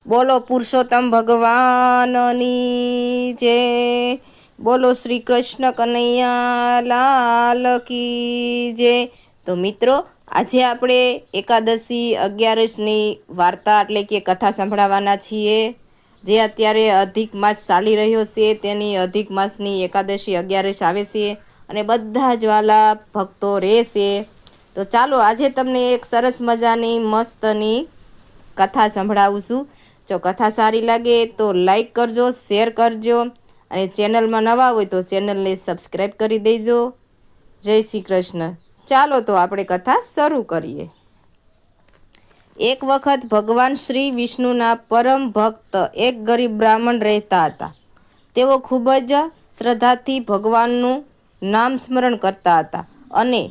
બોલો પુરુષોત્તમ ભગવાનની જય। બોલો શ્રી કૃષ્ણ કનૈયા લાલ की जय। તો મિત્રો આજે આપણે એકાદશી 11ની વાર્તા એટલે કે કથા સાંભળવાના છીએ, જે અત્યારે અધિક માસ ચાલી રહ્યો છે તેની અધિક માસની એકાદશી 11 આવે છે અને બધા જ વાલા ભક્તો રહેશે। તો ચાલો આજે તમને એક સરસ મજાની મસ્તની કથા સંભળાવું છું। જો કથા સારી લાગે તો લાઈક કરજો, શેર કરજો અને ચેનલમાં નવા હોય તો ચેનલને સબસ્ક્રાઈબ કરી દેજો। જય શ્રી કૃષ્ણ। ચાલો તો આપણે કથા શરૂ કરીએ। એક વખત ભગવાન શ્રી વિષ્ણુના પરમ ભક્ત એક ગરીબ બ્રાહ્મણ રહેતા હતા। તેઓ ખૂબ જ શ્રદ્ધાથી ભગવાનનું નામ સ્મરણ કરતા હતા અને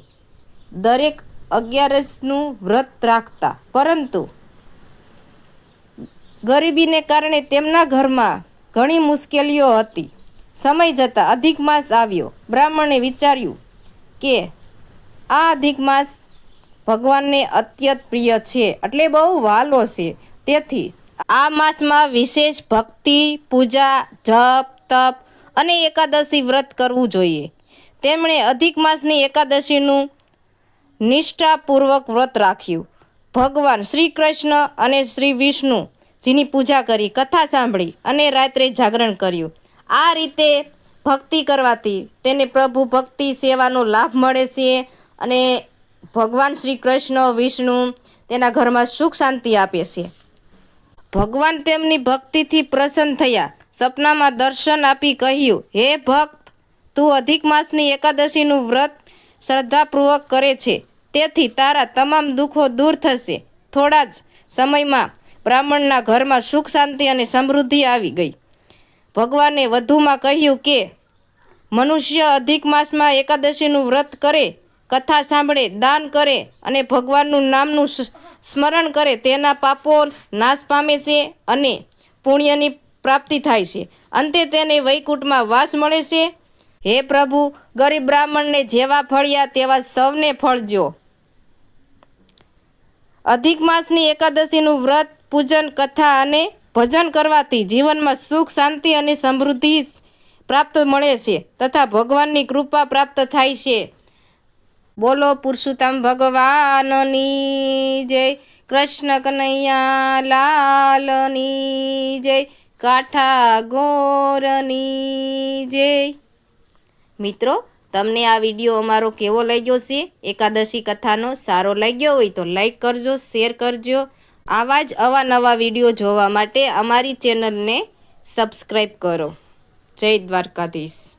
દરેક 11નું વ્રત રાખતા, પરંતુ ગરીબીને કારણે તેમના ઘરમાં ઘણી મુશ્કેલીઓ હતી। સમય જતાં અધિક માસ આવ્યો। બ્રાહ્મણે વિચાર્યું કે આ અધિક માસ ભગવાનને અત્યંત પ્રિય છે, એટલે બહુ વહાલો છે, તેથી આ માસમાં વિશેષ ભક્તિ, પૂજા, જપ, તપ અને એકાદશી વ્રત કરવું જોઈએ। તેમણે અધિક માસની એકાદશીનું નિષ્ઠાપૂર્વક વ્રત રાખ્યું। ભગવાન શ્રી કૃષ્ણ અને શ્રી વિષ્ણુ જીની પૂજા કરી, કથા સાંભળી અને રાત્રે જાગરણ કર્યું। આ રીતે ભક્તિ કરવાથી તેને પ્રભુ ભક્તિ સેવાનો લાભ મળે છે અને ભગવાન શ્રી કૃષ્ણ વિષ્ણુ તેના ઘરમાં સુખ શાંતિ આપે છે। ભગવાન તેમની ભક્તિથી પ્રસન્ન થયા। સપનામાં દર્શન આપી કહ્યું, હે ભક્ત, તું અધિક માસની એકાદશીનું વ્રત શ્રદ્ધાપૂર્વક કરે છે, તેથી તારા તમામ દુઃખો દૂર થશે। થોડા જ સમયમાં બ્રાહ્મણના ઘરમાં સુખ શાંતિ અને સમૃદ્ધિ આવી ગઈ। ભગવાને વધુમાં કહ્યું કે મનુષ્ય અધિક માસમાં એકાદશીનું વ્રત કરે, કથા સાંભળે, દાન કરે અને ભગવાનનું નામનું સ્મરણ કરે, તેના પાપો નાશ પામે છે અને પુણ્યની પ્રાપ્તિ થાય છે। અંતે તેને વૈકુંઠમાં વાસ મળે છે। હે પ્રભુ, ગરીબ બ્રાહ્મણને જેવા ફળ્યા તેવા સૌને ફળજો। અધિક માસની એકાદશીનું વ્રત, પૂજન, કથા અને ભજન કરવાથી જીવનમાં સુખ શાંતિ અને સમૃદ્ધિ પ્રાપ્ત મળે છે તથા ભગવાનની કૃપા પ્રાપ્ત થાય છે। બોલો પુરુષોત્તમ ભગવાનની જય। કૃષ્ણ કનૈયા લાલની જય। કાઠા ગોરની જય। મિત્રો, તમને આ વિડીયો અમારો કેવો લાગ્યો છે? એકાદશી કથાનો સારો લાગ્યો હોય તો લાઈક કરજો, શેર કરજો। આવા જ અવાનવા વિડીયો જોવા માટે અમારી ચેનલને સબસ્ક્રાઈબ કરો। જય દ્વારકાધીશ।